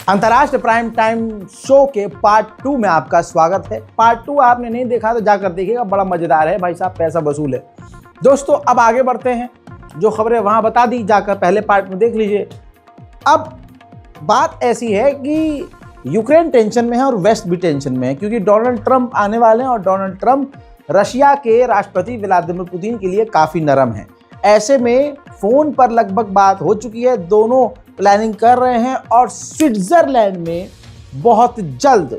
अंतर्राष्ट्रीय prime time show के part 2 में आपका स्वागत है। पार्ट 2 आपने नहीं देखा तो जाकर देखिएगा, बड़ा मजेदार है भाई साहब, पैसा वसूल है। दोस्तों अब आगे बढ़ते हैं, जो खबरें वहां बता दी जाकर पहले पार्ट में देख लीजिए। अब बात ऐसी है कि यूक्रेन टेंशन में है और वेस्ट भी टेंशन में है, क्योंकि डोनाल्ड ट्रंप आने वाले हैं और डोनाल्ड ट्रंप रशिया के राष्ट्रपति व्लादिमीर पुतिन के लिए काफ़ी नरम है। ऐसे में फ़ोन पर लगभग बात हो चुकी है, दोनों प्लानिंग कर रहे हैं और स्विट्ज़रलैंड में बहुत जल्द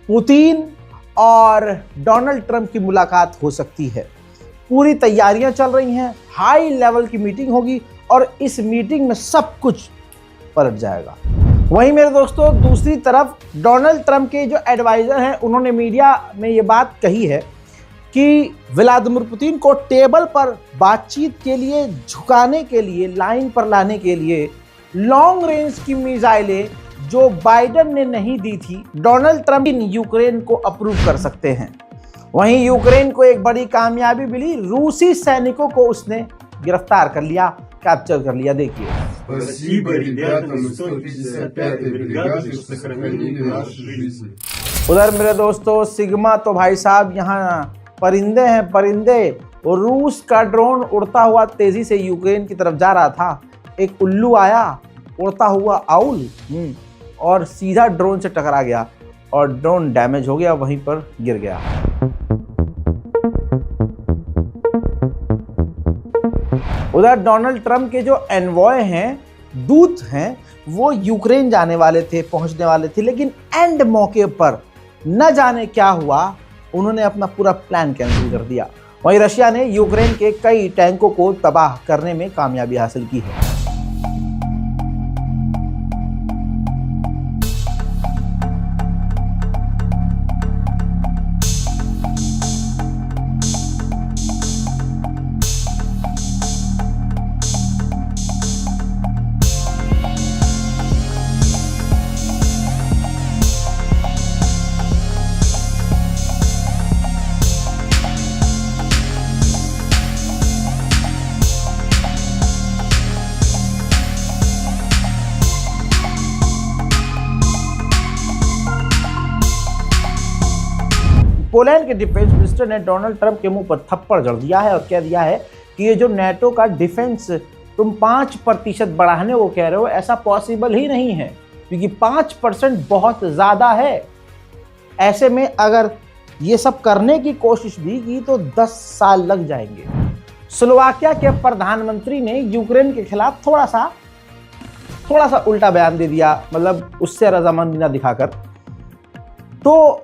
पुतिन और डोनाल्ड ट्रंप की मुलाकात हो सकती है। पूरी तैयारियां चल रही हैं, हाई लेवल की मीटिंग होगी और इस मीटिंग में सब कुछ पलट जाएगा। वहीं मेरे दोस्तों दूसरी तरफ डोनाल्ड ट्रंप के जो एडवाइज़र हैं उन्होंने मीडिया में ये बात कही है कि व्लादिमीर पुतिन को टेबल पर बातचीत के लिए झुकाने के लिए, लाइन पर लाने के लिए लॉन्ग रेंज की मिसाइलें जो बाइडेन ने नहीं दी थी, डोनाल्ड ट्रंप यूक्रेन को अप्रूव कर सकते हैं। वहीं यूक्रेन को एक बड़ी कामयाबी मिली, रूसी सैनिकों को उसने गिरफ्तार कर लिया, कैप्चर कर लिया। देखिए, उधर मेरे दोस्तों सिग्मा तो भाई साहब यहाँ परिंदे हैं, परिंदे। और रूस का ड्रोन उड़ता हुआ तेजी से यूक्रेन की तरफ जा रहा था। एक उल्लू आया, उड़ता हुआ आउल, और सीधा ड्रोन से टकरा गया और ड्रोन डैमेज हो गया, वहीं पर गिर गया। उधर डोनाल्ड ट्रंप के जो एनवॉय हैं, दूत हैं, वो यूक्रेन जाने वाले थे, पहुंचने वाले थे, लेकिन एंड मौके पर न जाने क्या हुआ, उन्होंने अपना पूरा प्लान कैंसिल कर दिया। वहीं रशिया ने यूक्रेन के कई टैंकों को तबाह करने में कामयाबी हासिल की है। पोलैंड के डिफेंस मिनिस्टर ने डोनाल्ड ट्रंप के मुंह पर थप्पड़ जड़ दिया है और कह दिया है कि ये जो नेटो का डिफेंस तुम 5% बढ़ाने को कह रहे हो, ऐसा पॉसिबल ही नहीं है, क्योंकि 5% बहुत ज़्यादा है। ऐसे में अगर ये सब करने की कोशिश भी की तो 10 साल लग जाएंगे। स्लोवाकिया के प्रधानमंत्री ने यूक्रेन के खिलाफ थोड़ा सा उल्टा बयान दे दिया, मतलब उससे रजामंदी ना दिखाकर। तो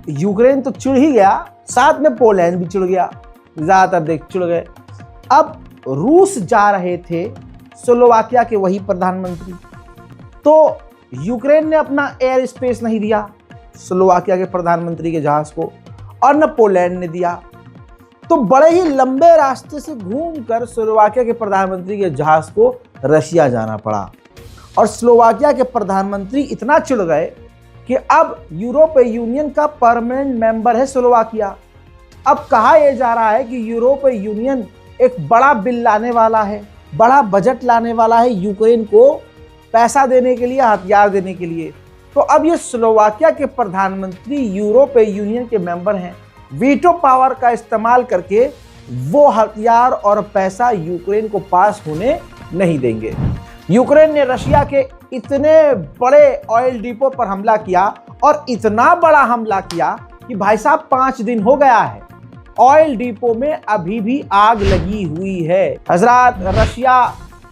यूक्रेन तो चिढ़ ही गया, साथ में पोलैंड भी चिढ़ गया, ज़्यादातर चिढ़ गए। अब रूस जा रहे थे स्लोवाकिया के वही प्रधानमंत्री, तो यूक्रेन ने अपना एयर स्पेस नहीं दिया स्लोवाकिया के प्रधानमंत्री के जहाज़ को, और न पोलैंड ने दिया। तो बड़े ही लंबे रास्ते से घूमकर स्लोवाकिया के प्रधानमंत्री के जहाज़ को रशिया जाना पड़ा। और स्लोवाकिया के प्रधानमंत्री इतना चिढ़ गए कि अब यूरोपीय यूनियन का परमानेंट मेंबर है स्लोवाकिया। अब कहा यह जा रहा है कि यूरोपीय यूनियन एक बड़ा बिल लाने वाला है, बड़ा बजट लाने वाला है यूक्रेन को पैसा देने के लिए, हथियार देने के लिए। तो अब ये स्लोवाकिया के प्रधानमंत्री यूरोपीय यूनियन के मेंबर हैं, वीटो पावर का इस्तेमाल करके वो हथियार और पैसा यूक्रेन को पास होने नहीं देंगे। यूक्रेन ने रशिया के इतने बड़े ऑयल डिपो पर हमला किया, और इतना बड़ा हमला किया कि भाई साहब 5 दिन हो गया है, ऑयल डिपो में अभी भी आग लगी हुई है। हजरात, रशिया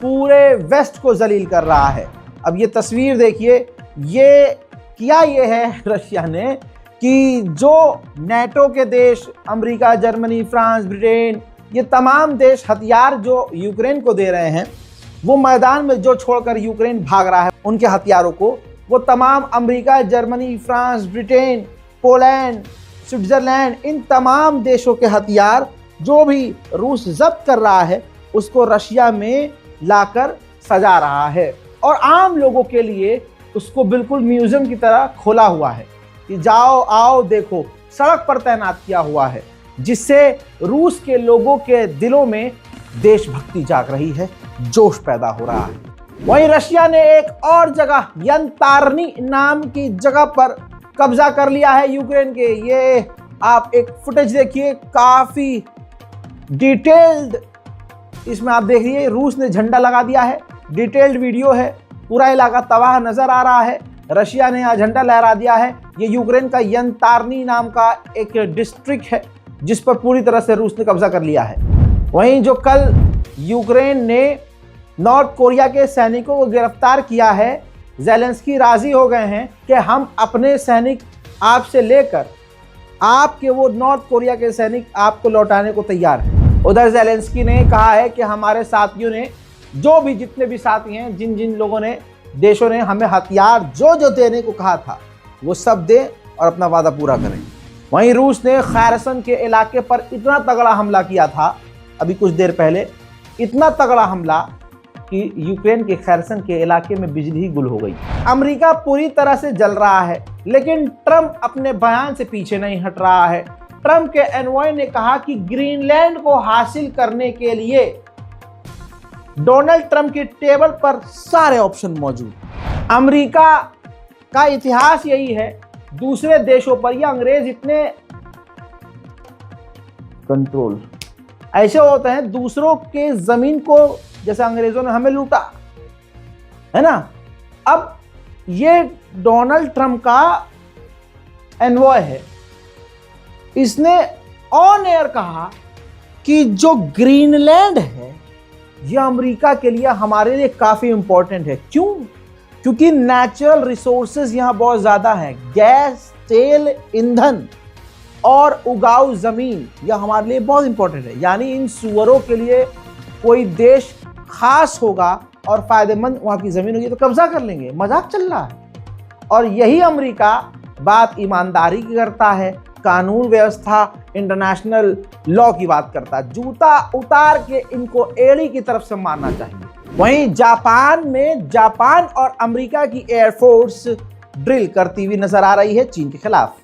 पूरे वेस्ट को जलील कर रहा है। अब ये तस्वीर देखिए, ये किया ये है रशिया ने कि जो नेटो के देश अमेरिका, जर्मनी, फ्रांस, ब्रिटेन, ये तमाम देश हथियार जो यूक्रेन को दे रहे हैं, वो मैदान में जो छोड़कर यूक्रेन भाग रहा है उनके हथियारों को, वो तमाम America, Germany, France, Britain, Poland, Switzerland, इन तमाम देशों के हथियार जो भी रूस जब्त कर रहा है उसको रशिया में लाकर सजा रहा है, और आम लोगों के लिए उसको बिल्कुल म्यूजियम की तरह खोला हुआ है कि जाओ आओ देखो, सड़क पर तैनात किया हुआ है, जिससे रूस के लोगों के दिलों में देशभक्ति जाग रही है, जोश पैदा हो रहा है। वहीं रशिया ने एक और जगह यंतारनी नाम की जगह पर कब्जा कर लिया है यूक्रेन के। ये आप एक फुटेज देखिए, काफी डिटेल्ड, इसमें आप देखिए रूस ने झंडा लगा दिया है, डिटेल्ड वीडियो है, पूरा इलाका तबाह नजर आ रहा है। रशिया ने यहाँ झंडा लहरा दिया है। ये यूक्रेन का यंतारनी नाम का एक डिस्ट्रिक्ट है जिस पर पूरी तरह से रूस ने कब्जा कर लिया है। वहीं जो कल यूक्रेन ने नॉर्थ कोरिया के सैनिकों को गिरफ्तार किया है, ज़ेलेंस्की राजी हो गए हैं कि हम अपने सैनिक आपसे लेकर आपके वो नॉर्थ कोरिया के सैनिक आपको लौटाने को तैयार हैं। उधर ज़ेलेंस्की ने कहा है कि हमारे साथियों ने, जो भी जितने भी साथी हैं, जिन जिन लोगों ने, देशों ने हमें हथियार जो जो देने को कहा था वो सब दें और अपना वादा पूरा करें। वहीं रूस ने खैरसन के इलाके पर इतना तगड़ा हमला किया था अभी कुछ देर पहले, इतना तगड़ा हमला कि यूक्रेन के खैरसन के इलाके में बिजली ही गुल हो गई। अमेरिका पूरी तरह से जल रहा है, लेकिन ट्रंप अपने बयान से पीछे नहीं हट रहा है। ट्रंप के एनवॉय ने कहा कि ग्रीनलैंड को हासिल करने के लिए डोनाल्ड ट्रंप की टेबल पर सारे ऑप्शन मौजूद। अमेरिका का इतिहास यही है, दूसरे देशों पर ये अंग्रेज इतने कंट्रोल ऐसे होते हैं, दूसरों के जमीन को, जैसे अंग्रेजों ने हमें लूटा है ना। अब ये डोनाल्ड ट्रंप का एनवॉय है, इसने ऑन एयर कहा कि जो ग्रीनलैंड है ये अमेरिका के लिए, हमारे लिए काफी इंपॉर्टेंट है। क्यों? क्योंकि नेचुरल रिसोर्सेज यहां बहुत ज्यादा है, गैस, तेल, ईंधन और उगाऊ जमीन, यह हमारे लिए बहुत इंपॉर्टेंट है। यानी इन सुअरों के लिए कोई देश खास होगा और फायदेमंद वहां की जमीन होगी तो कब्जा कर लेंगे, मजाक चल रहा है। और यही अमेरिका बात ईमानदारी की करता है, कानून व्यवस्था, इंटरनेशनल लॉ की बात करता है। जूता उतार के इनको एड़ी की तरफ से मारना चाहिए। वहीं जापान में जापान और अमेरिका की एयरफोर्स ड्रिल करती हुई नजर आ रही है चीन के खिलाफ।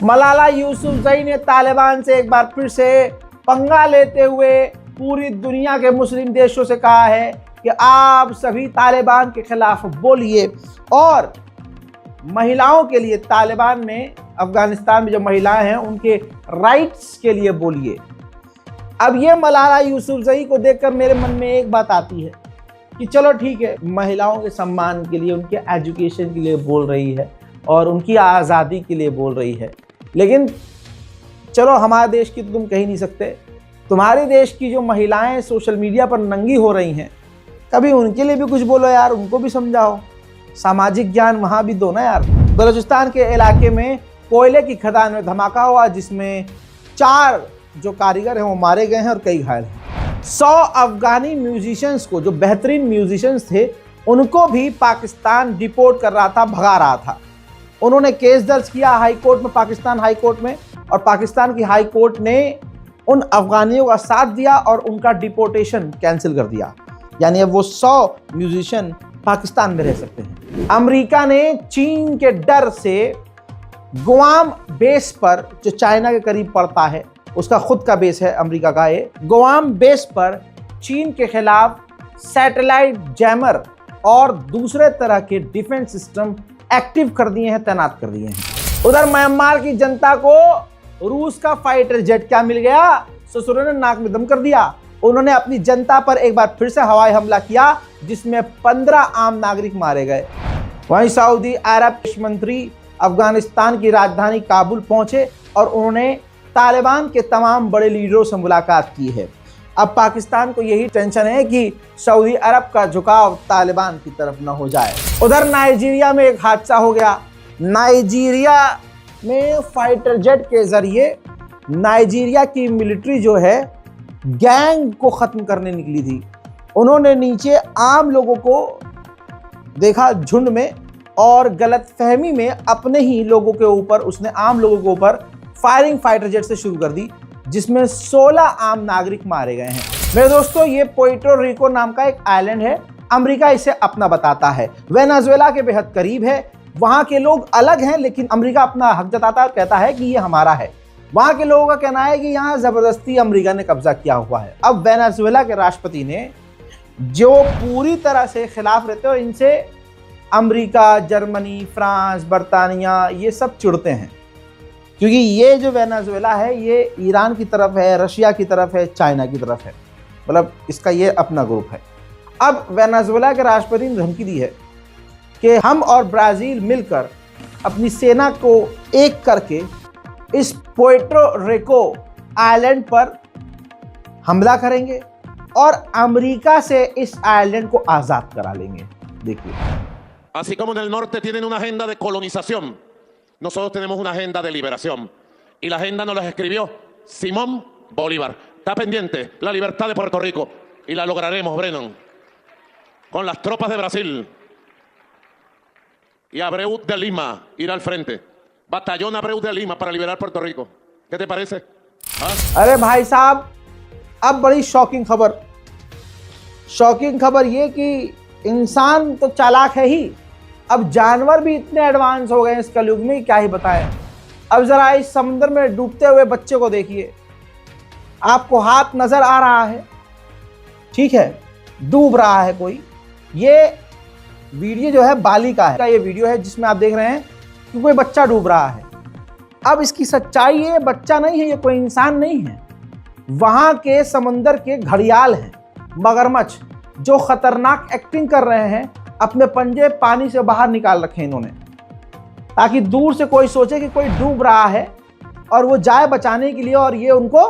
मलाला यूसुफजई ने तालिबान से एक बार फिर से पंगा लेते हुए पूरी दुनिया के मुस्लिम देशों से कहा है कि आप सभी तालिबान के खिलाफ बोलिए और महिलाओं के लिए, तालिबान में, अफगानिस्तान में जो महिलाएं हैं उनके राइट्स के लिए बोलिए। अब ये मलाला यूसुफजई को देखकर मेरे मन में एक बात आती है कि चलो ठीक है, महिलाओं के सम्मान के लिए, उनके एजुकेशन के लिए बोल रही है और उनकी आज़ादी के लिए बोल रही है, लेकिन चलो हमारे देश की तो तुम कह ही नहीं सकते। तुम्हारे देश की जो महिलाएं सोशल मीडिया पर नंगी हो रही हैं, कभी उनके लिए भी कुछ बोलो यार, उनको भी समझाओ, सामाजिक ज्ञान वहाँ भी दो ना यार। बलूचिस्तान के इलाके में कोयले की खदान में धमाका हुआ जिसमें 4 जो कारीगर हैं वो मारे गए हैं और कई घायल हैं। 100 अफगानी म्यूजिशियंस को, जो बेहतरीन म्यूजिशियंस थे, उनको भी पाकिस्तान डिपोर्ट कर रहा था, भगा रहा था। उन्होंने केस दर्ज किया हाई कोर्ट में, पाकिस्तान हाई कोर्ट में, और पाकिस्तान की हाई कोर्ट ने उन अफगानियों का साथ दिया और उनका डिपोर्टेशन कैंसिल कर दिया। यानी अब वो 100 म्यूजिशियन पाकिस्तान में रह सकते हैं। अमेरिका ने चीन के डर से गुआम बेस पर, जो चाइना के करीब पड़ता है, उसका खुद का बेस है अमेरिका का, ये गुआम बेस पर चीन के खिलाफ सैटेलाइट जैमर और दूसरे तरह के डिफेंस सिस्टम एक्टिव कर दिए हैं, तैनात कर दिए हैं। उधर म्यांमार की जनता को रूस का फाइटर जेट क्या मिल गया, ससुर ने नाक में दम कर दिया। उन्होंने अपनी जनता पर एक बार फिर से हवाई हमला किया जिसमें 15 आम नागरिक मारे गए। वहीं सऊदी अरब मंत्री अफगानिस्तान की राजधानी काबुल पहुंचे और उन्होंने तालिबान के तमाम बड़े लीडरों से मुलाकात की है। अब पाकिस्तान को यही टेंशन है कि सऊदी अरब का झुकाव तालिबान की तरफ न हो जाए। उधर नाइजीरिया में एक हादसा हो गया। नाइजीरिया में फाइटर जेट के जरिए नाइजीरिया की मिलिट्री जो है गैंग को खत्म करने निकली थी। उन्होंने नीचे आम लोगों को देखा झुंड में और गलतफहमी में अपने ही लोगों के ऊपर उसने आम लोगों के ऊपर फायरिंग फाइटर जेट से शुरू कर दी, जिसमें 16 आम नागरिक मारे गए हैं। मेरे दोस्तों, ये पोर्टो रिको नाम का एक आइलैंड है। अमेरिका इसे अपना बताता है, वेनेजुएला के बेहद करीब है। वहां के लोग अलग हैं, लेकिन अमेरिका अपना हक जताता है, कहता है कि ये हमारा है। वहां के लोगों का कहना है कि यहाँ जबरदस्ती अमेरिका ने कब्जा किया हुआ है। अब वेनेजुएला के राष्ट्रपति ने, जो पूरी तरह से खिलाफ रहते हो, इनसे अमेरिका, जर्मनी, फ्रांस, बर्तानिया ये सब चिढ़ते हैं, क्योंकि ये जो वेनेजुएला है ये ईरान की तरफ है, रशिया की तरफ है, चाइना की तरफ है, मतलब इसका ये अपना ग्रुप है। अब वेनेजुएला के राष्ट्रपति ने धमकी दी है कि हम और ब्राज़ील मिलकर अपनी सेना को एक करके इस पोर्टो रिको आइलैंड पर हमला करेंगे और अमेरिका से इस आइलैंड को आज़ाद करा लेंगे। देखिए, Así como en el norte tienen una agenda de colonización, nosotros tenemos una agenda de liberación. Y la agenda nos la escribió Simón Bolívar. Está pendiente la libertad de Puerto Rico y la lograremos, Brennan, con las tropas de Brasil. Y Abreu de Lima irá al frente. Batallón Abreu de Lima para liberar Puerto Rico. ¿Qué te parece? अरे भाई साहब, अब बड़ी shocking खबर ये कि इंसान तो चालाक है ही, अब जानवर भी इतने एडवांस हो गए हैं इस कलयुग में, क्या ही बताएं। अब जरा इस समुद्र में डूबते हुए बच्चे को देखिए, आपको हाथ नजर आ रहा है, ठीक है, डूब रहा है कोई। ये वीडियो जो है बाली का है, ये वीडियो है जिसमें आप देख रहे हैं कि कोई बच्चा डूब रहा है। अब इसकी सच्चाई, ये बच्चा नहीं है, ये कोई इंसान नहीं है, वहां के समुद्र के घड़ियाल हैं, मगरमच्छ, जो खतरनाक एक्टिंग कर रहे हैं। अपने पंजे पानी से बाहर निकाल रखे इन्होंने, ताकि दूर से कोई सोचे कि कोई डूब रहा है और वो जाए बचाने के लिए, और ये उनको।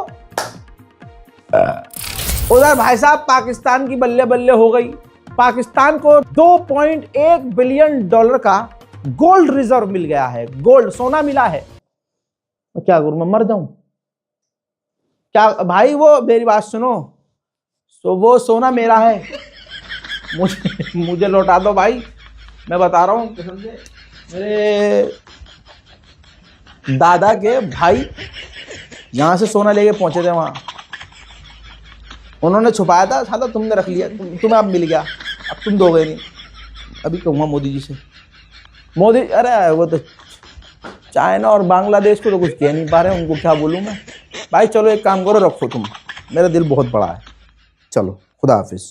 उधर भाई साहब पाकिस्तान की बल्ले बल्ले हो गई। पाकिस्तान को $2.1 बिलियन का गोल्ड रिजर्व मिल गया है, गोल्ड, सोना मिला है। क्या करूं, मैं मर जाऊं क्या भाई? वो मेरी बात सुनो, तो वो सोना मेरा है, मुझे लौटा दो भाई, मैं बता रहा हूँ। मेरे दादा के भाई यहाँ से सोना लेके पहुंचे थे, वहां उन्होंने छुपाया था, साला तुमने रख लिया, तुम्हें अब मिल गया, अब तुम दोगे नहीं। अभी कहूँगा मोदी जी से, मोदी, अरे वो तो चाइना और बांग्लादेश को तो कुछ कह नहीं पा रहे, उनको क्या बोलूँ मैं। भाई चलो एक काम करो, रखो तुम, मेरा दिल बहुत बड़ा है, चलो खुदा हाफिज।